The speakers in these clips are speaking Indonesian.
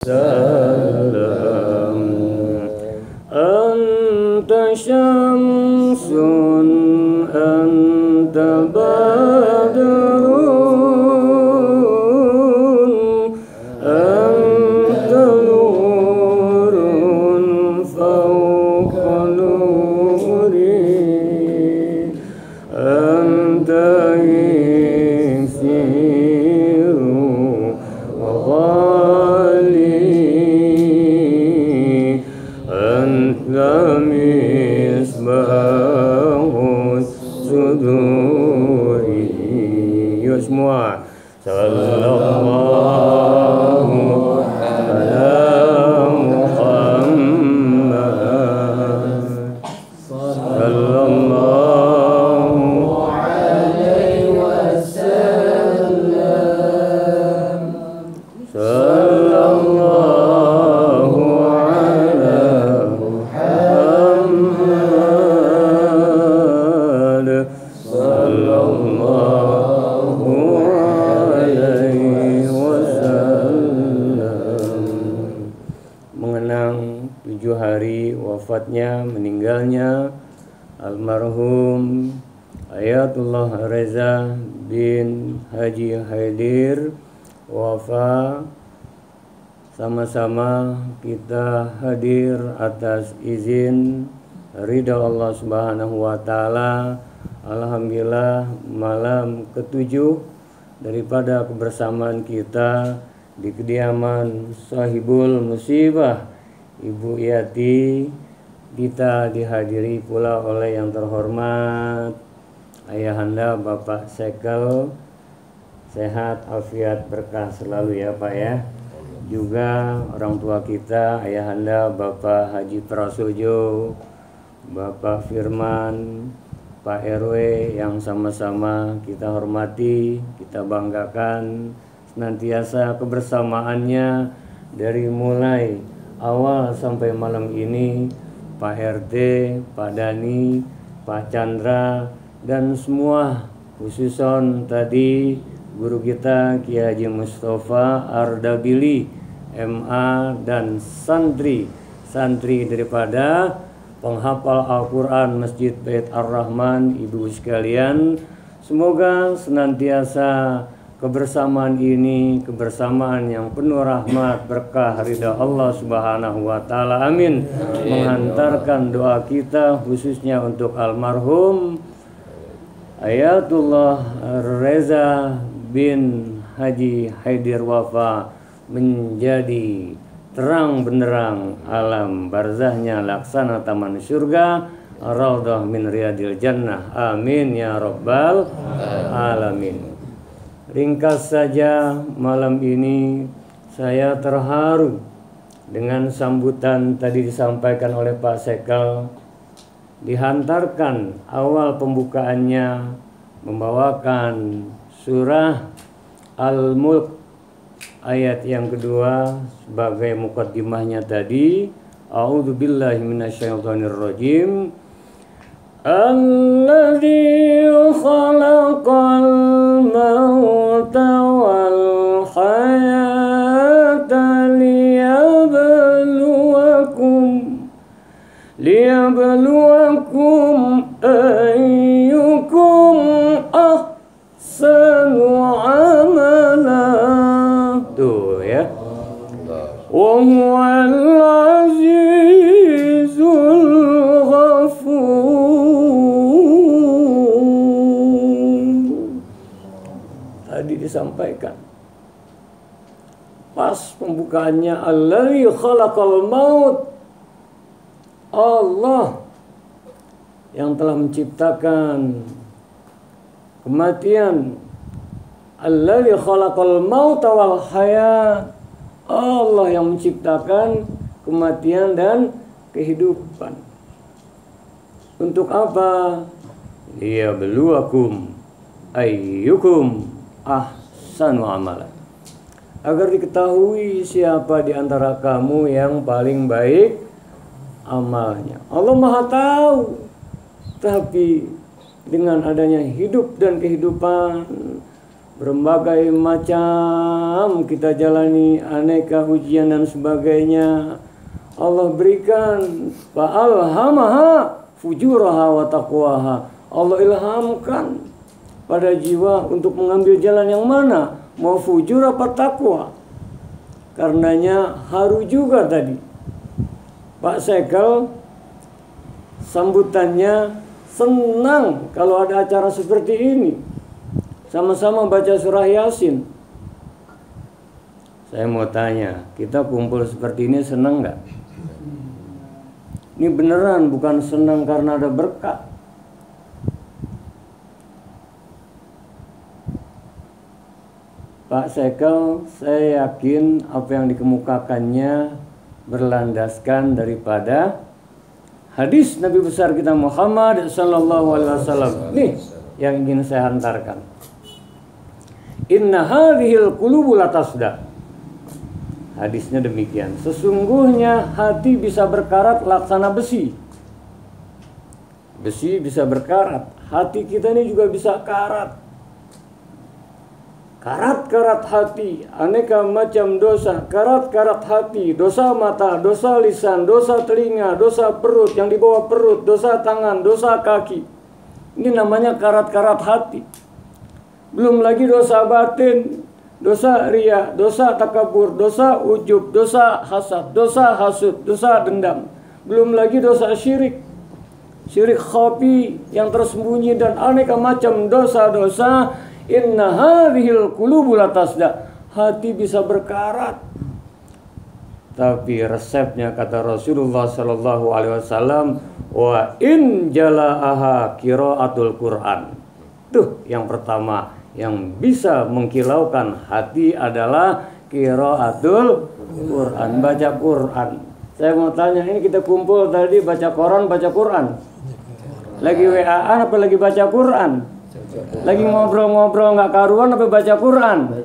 salam. Anta syamsun anta badrun anta nurun fawqa nuri anta isiru wa ghali anta misbahus suduri. Yuk semua. Sallallahu ala Muhammad. Sallallahu alaihi wasallam. Sallallahu ala Muhammad. Sallallahu alaihi wasallam. Mengenang 7 hari wafatnya, meninggalnya almarhum Ayatullah Reza bin Haji Haidir Wafa, sama-sama kita hadir atas izin ridha Allah Subhanahu wa taala. Alhamdulillah, malam ke-7 daripada kebersamaan kita di kediaman sahibul musibah Ibu Yati, kita dihadiri pula oleh yang terhormat Ayahanda Bapak Sekel. Sehat, afiat, berkah selalu ya Pak ya. Juga orang tua kita, Ayahanda Bapak Haji Prasojo, Bapak Firman, Pak RW yang sama-sama kita hormati, kita banggakan senantiasa kebersamaannya dari mulai awal sampai malam ini. Pak RT, Pak Dani, Pak Chandra, dan semua khususon tadi guru kita Kiai Haji Mustafa Ardabili MA dan santri daripada penghafal Al-Quran Masjid Bait Ar-Rahman, Ibu sekalian, semoga senantiasa kebersamaan ini kebersamaan yang penuh rahmat, berkah, ridha Allah Subhanahu wa taala. Amin. Menghantarkan doa kita khususnya untuk almarhum Ayatullah Reza bin Haji Haidir Wafa menjadi terang benderang alam barzahnya, laksana taman surga, raudhah min riyadil jannah. Amin ya rabbal alamin. Ringkas saja, malam ini saya terharu dengan sambutan tadi disampaikan oleh Pak Sekel. Dihantarkan awal pembukaannya membawakan surah Al-Mulk ayat yang kedua sebagai mukaddimahnya tadi. A'udzubillahi minasyaitonirrajim. Alladzi khalaqal mauta wal hayata liyabluwakum ayyukum ahsanu amala. Tuh ya. Wa huwal azizul ghafur. Tadi disampaikan pas pembukaannya, Allazi khalaqal maut, Allah yang telah menciptakan kematian. Allazi khalaqal mauta wal hayat, Allah yang menciptakan kematian dan kehidupan. Untuk apa? Liyabluwakum ayyukum ahsanu amalan, agar diketahui siapa di antara kamu yang paling baik amalnya. Allah Maha tahu, tapi dengan adanya hidup dan kehidupan berbagai macam kita jalani, aneka ujian dan sebagainya. Allah berikan fa'alhamaha fujuraha wa taqwaha. Allah ilhamkan pada jiwa untuk mengambil jalan yang mana, mau fujur apa takwa. Karenanya haru juga tadi Pak Sekel sambutannya senang kalau ada acara seperti ini. Sama-sama baca surah Yasin. Saya mau tanya, kita kumpul seperti ini senang nggak? Ini beneran bukan senang karena ada berkah. Pak Sekel, saya yakin apa yang dikemukakannya berlandaskan daripada hadis Nabi besar kita Muhammad sallallahu alaihi wasallam. Nih yang ingin saya hantarkan. Inna hadhil qulubu latasda. Hadisnya demikian. Sesungguhnya hati bisa berkarat laksana besi. Besi bisa berkarat. Hati kita ini juga bisa karat. Karat-karat hati, aneka macam dosa, karat-karat hati, dosa mata, dosa lisan, dosa telinga, dosa perut, yang di bawah perut, dosa tangan, dosa kaki. Ini namanya karat-karat hati. Belum lagi dosa batin, dosa riya, dosa takabur, dosa ujub, dosa hasad, dosa hasud, dosa dendam. Belum lagi dosa syirik, syirik khafi yang tersembunyi dan aneka macam dosa-dosa. Inna hadhil qulubu latasda. Hati bisa berkarat. Tapi resepnya kata Rasulullah sallallahu alaihi wasallam, wa in jalaaha qiraatul Quran. Tuh yang pertama yang bisa mengkilaukan hati adalah qiraatul Quran, baca Quran. Saya mau tanya, ini kita kumpul tadi baca Quran, baca Quran. Lagi WA-an apa lagi baca Quran? Lagi ngobrol-ngobrol nggak karuan apa baca Quran?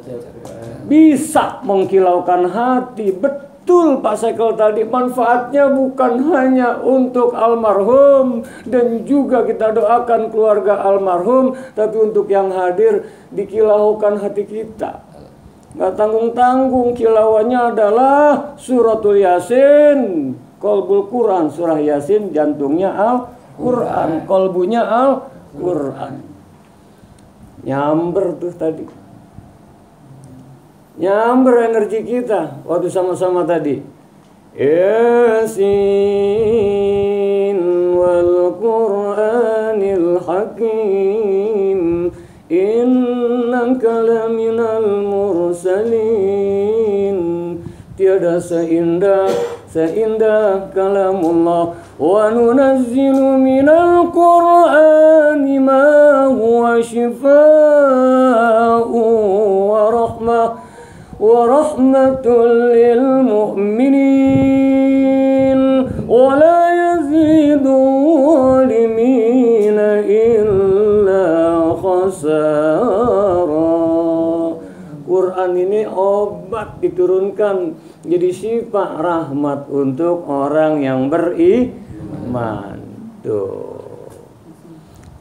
Bisa mengkilaukan hati. Betul Pak Sekel tadi, manfaatnya bukan hanya untuk almarhum dan juga kita doakan keluarga almarhum, tapi untuk yang hadir dikilaukan hati kita. Nggak tanggung-tanggung, kilauannya adalah suratul Yasin, qalbul Quran. Surah Yasin jantungnya Al-Quran, qalbunya Al-Quran. Nyamber tuh tadi, nyamber energi kita waktu sama-sama tadi. Yasin wal Qur'anil Hakim innaka laminal mursalin. Tiada seindah kalamullah wa nunazzilu minal Qur'ani ma huwa shifaa'u wa rahmatul lil mu'minin wa la yazidu zalimina illa khasara. Quran ini obat diturunkan jadi sifat rahmat untuk orang yang beriman. Tuh.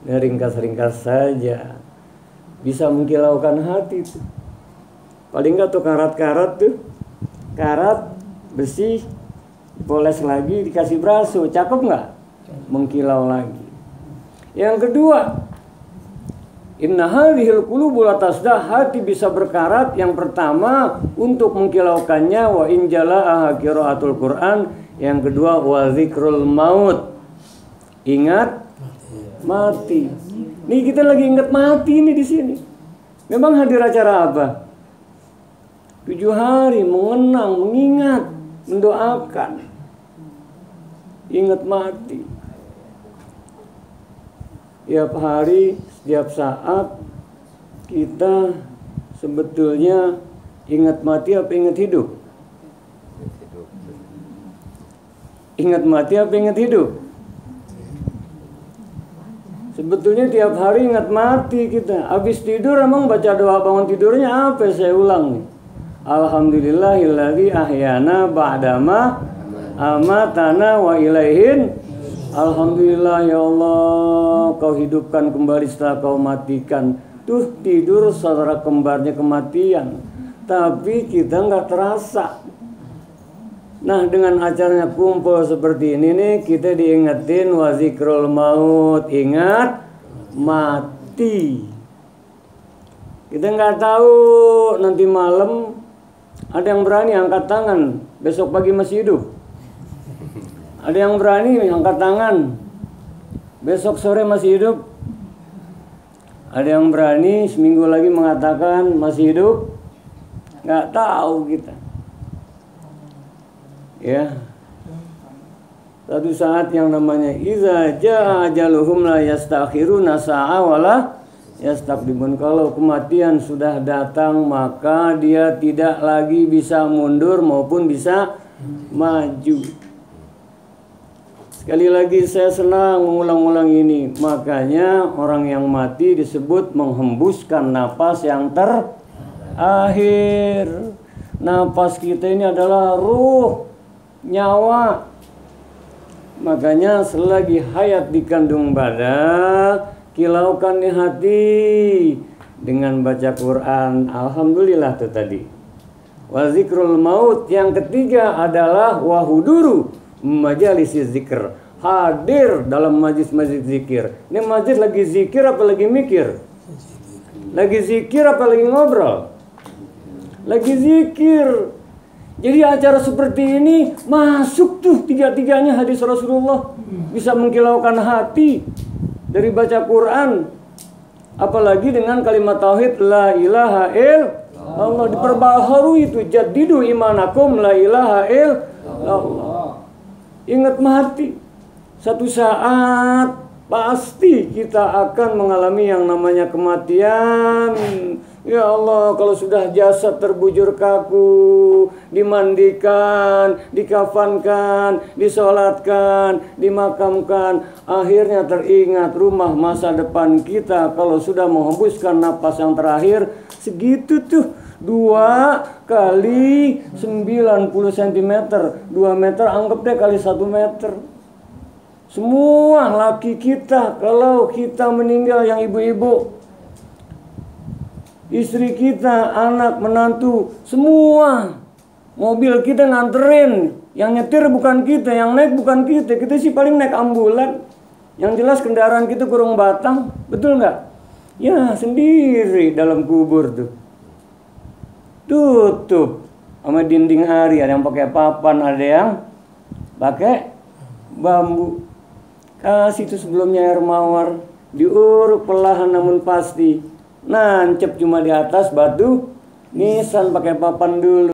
Ini ringkas-ringkas saja bisa mengkilaukan hati tuh. Paling enggak tuh karat-karat tuh, karat besi dipoles lagi, dikasih braso, cakep nggak? Mengkilau lagi. Yang kedua, inna hadhil qulubu latasda, hati bisa berkarat. Yang pertama untuk mengkilaukannya wa in jalaaha qiraatul Quran. Yang kedua wa zikrul maut, ingat mati. Nih kita lagi ingat mati ini di sini. Memang hadir acara apa? 7 hari mengenang, mengingat, mendoakan. Ingat mati. Tiap hari, setiap saat kita sebetulnya ingat mati apa ingat hidup? Ingat mati apa ingat hidup? Sebetulnya tiap hari ingat mati kita. Habis tidur emang baca doa bangun tidurnya apa? Saya ulang nih. Alhamdulillahilladzi ahyana ba'dama amatana wa ilaihin. Alhamdulillah ya Allah, kau hidupkan kembali setelah kau matikan. tuh tidur saudara kembarnya kematian, tapi kita nggak terasa. Nah, dengan acaranya kumpul seperti ini nih, kita diingetin wa zikrul maut, ingat mati. Kita nggak tahu nanti malam ada yang berani angkat tangan, besok pagi masih hidup. Ada yang berani angkat tangan, besok sore masih hidup. Ada yang berani seminggu lagi mengatakan masih hidup. Nggak tahu kita. Ya. Satu saat yang namanya iza jaa ajaluhum la yastakhiruna sa'a wala yastaqdimun. Kalau kematian sudah datang, maka dia tidak lagi bisa mundur maupun bisa maju. Sekali lagi saya senang mengulang-ulang ini. Makanya orang yang mati disebut menghembuskan napas yang terakhir. Napas kita ini adalah ruh, nyawa. Makanya selagi hayat dikandung badan, kilaukan di hati dengan baca Quran. Alhamdulillah tuh tadi. Wa zikrul maut yang ketiga adalah wahuduru majalisi zikr, hadir dalam majlis-majlis zikir. Ini majlis lagi zikir apa lagi mikir? Lagi zikir apa lagi ngobrol? Lagi zikir. Jadi acara seperti ini masuk tuh tiga-tiganya hadis Rasulullah, bisa mengkilaukan hati dari baca Quran, apalagi dengan kalimat tauhid la ilaha illallah. Diperbaharui itu jadidu imanakum la ilaha illallah. Ingat mati. Satu saat pasti kita akan mengalami yang namanya kematian. Ya Allah, kalau sudah jasad terbujur kaku, dimandikan, dikafankan, disolatkan, dimakamkan, akhirnya teringat rumah masa depan kita kalau sudah menghembuskan napas yang terakhir, segitu tuh. 2 kali 90 cm, 2 meter, anggap deh kali 1 meter. Semua laki kita, kalau kita meninggal, yang ibu-ibu, istri kita, anak, menantu, semua. Mobil kita nganterin, yang nyetir bukan kita, yang naik bukan kita. Kita sih paling naik ambulan. Yang jelas kendaraan kita kurung batang, betul nggak? Ya sendiri dalam kubur tuh. Tutup sama dinding hari, ada yang pakai papan, ada yang pakai bambu. Kasih itu sebelumnya air mawar, diuruk perlahan namun pasti. Nancep cuma di atas batu nisan pakai papan dulu.